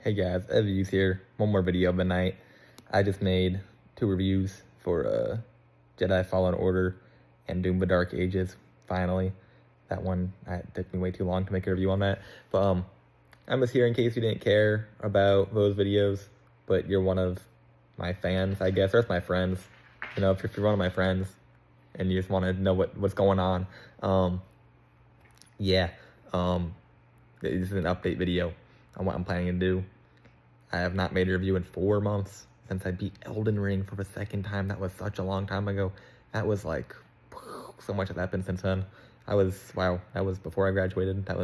Hey guys, Evie's here. One more video of the night. I just made 2 reviews for Jedi Fallen Order and Doom the Dark Ages, finally. That one, it took me way too long to make a review on that. But I'm just here in case you didn't care about those videos, but you're one of my fans, I guess, or it's my friends. You know, if you're one of my friends and you just want to know what's going on. This is an update video on what I'm planning to do. I have not made a review in 4 months since I beat Elden Ring for the 2nd time. That was such a long time ago. That was like, so much has happened since then. That was before I graduated. That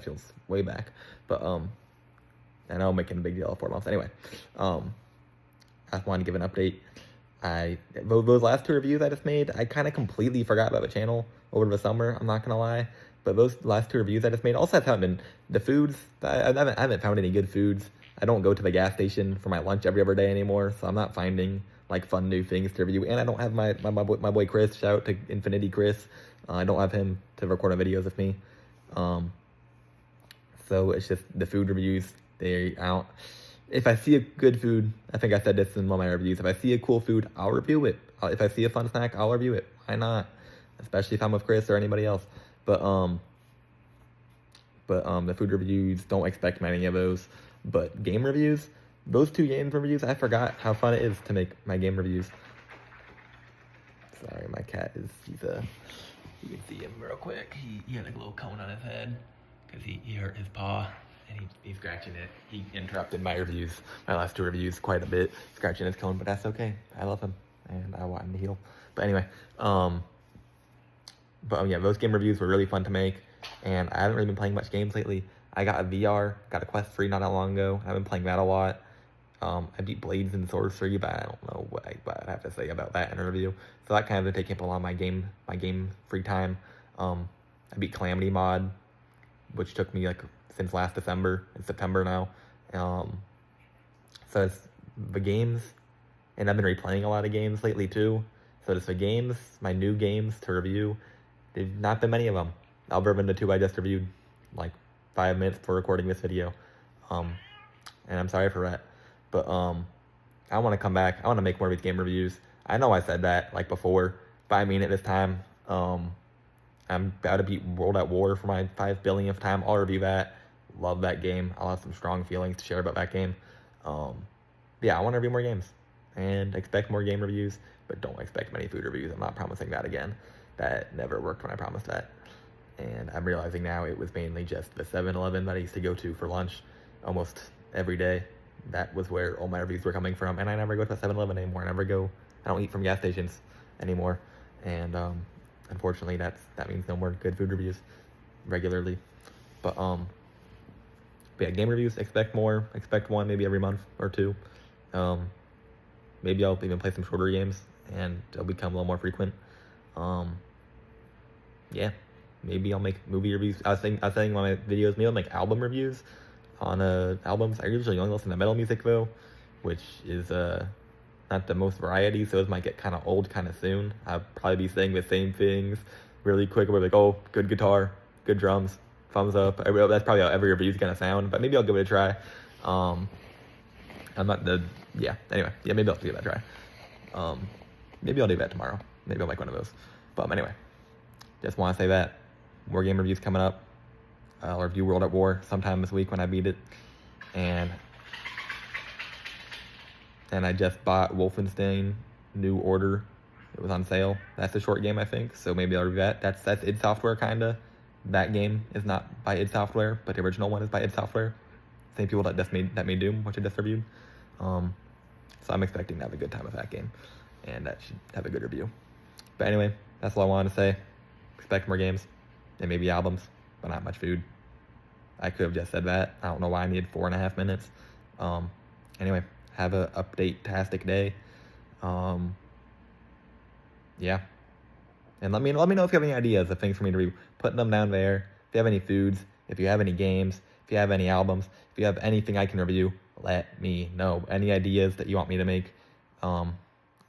feels way back. But, I know I'm making a big deal of 4 months. Anyway, I just wanted to give an update. Those last 2 reviews I just made, I kind of completely forgot about the channel over the summer, I'm not gonna lie. But those last 2 reviews I just made also haven't been the foods. I haven't found any good foods. I don't go to the gas station for my lunch every other day anymore, so I'm not finding like fun new things to review. And I don't have my boy Chris. Shout out to Infinity Chris. I don't have him to record videos with me. So it's just the food reviews. If I see a good food, I think I said this in one of my reviews. If I see a cool food, I'll review it. If I see a fun snack, I'll review it. Why not? Especially if I'm with Chris or anybody else. But the food reviews, don't expect many of those. But game reviews, those 2 game reviews, I forgot how fun it is to make my game reviews. Sorry, my cat you can see him real quick. He had a little cone on his head because he hurt his paw and he's scratching it. He interrupted my last 2 reviews quite a bit, scratching his cone, but that's okay. I love him and I want him to heal. But anyway, yeah, those game reviews were really fun to make, and I haven't really been playing much games lately. I got a VR, got a Quest 3 not that long ago. I've been playing that a lot. I beat Blades and Sorcery, but I don't know what I have to say about that in a review. So that kind of been taking up a lot of my game free time. I beat Calamity Mod, which took me like since last December. It's September now. So it's the games, and I've been replaying a lot of games lately too. So it's the games, my new games to review. There's not been many of them. Other than the 2 I just reviewed like 5 minutes before recording this video. And I'm sorry for that. But I want to come back. I want to make more of these game reviews. I know I said that like before, but I mean it this time. I'm about to beat World at War for my 5 billionth time. I'll review that. Love that game. I'll have some strong feelings to share about that game. Yeah, I want to review more games. And expect more game reviews, but don't expect many food reviews. I'm not promising that again. That never worked when I promised that. And I'm realizing now it was mainly just the 7-Eleven that I used to go to for lunch almost every day. That was where all my reviews were coming from. And I never go to the 7-Eleven anymore. I don't eat from gas stations anymore. And unfortunately, that means no more good food reviews regularly. But yeah, game reviews, expect more. Expect 1 maybe every month or 2. Maybe I'll even play some shorter games and they'll become a little more frequent. Yeah, maybe I'll make movie reviews. I was saying in one of my videos, maybe I'll make album reviews on albums. I usually only listen to metal music though, which is not the most variety, so it might get kind of old kind of soon. I'll probably be saying the same things really quick. We're like, oh, good guitar, good drums, thumbs up. That's probably how every review is gonna sound, but maybe I'll give it a try. Anyway, maybe I'll give that a try. Maybe I'll do that tomorrow. Maybe I'll make one of those. But anyway, just want to say that more game reviews coming up. I'll review World at War sometime this week when I beat it, and I just bought Wolfenstein New Order. It was on sale. That's a short game, I think, so maybe I'll review that. That's id Software kinda. That game is not by id Software, but the original one is by id Software. Same people that made Doom, which I just reviewed. So I'm expecting to have a good time with that game, and that should have a good review. But anyway, that's all I wanted to say. Expect more games, and maybe albums, but not much food. I could have just said that. I don't know why I needed 4.5 minutes. Anyway, have a update-tastic day. Yeah. And let me know if you have any ideas of things for me to review. Put them down there. If you have any foods, if you have any games, if you have any albums, if you have anything I can review, let me know. Any ideas that you want me to make,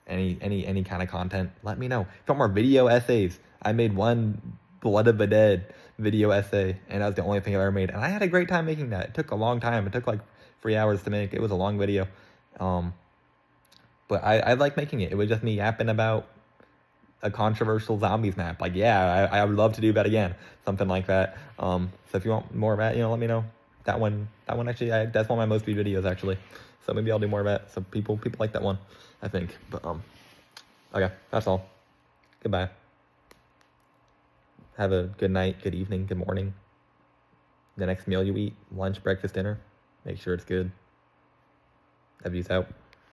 any kind of content, let me know. If you want more video essays, I made one Blood of the Dead video essay, and that was the only thing I ever made. And I had a great time making that. It took a long time. It took like 3 hours to make. It was a long video. But I like making it. It was just me yapping about a controversial zombies map. Like, yeah, I would love to do that again. Something like that. So if you want more of that, let me know. That one actually, that's one of my most viewed videos actually. So maybe I'll do more of that. So people like that one, I think. But okay, that's all. Goodbye. Have a good night, good evening, good morning. The next meal you eat, lunch, breakfast, dinner, make sure it's good. Have you out.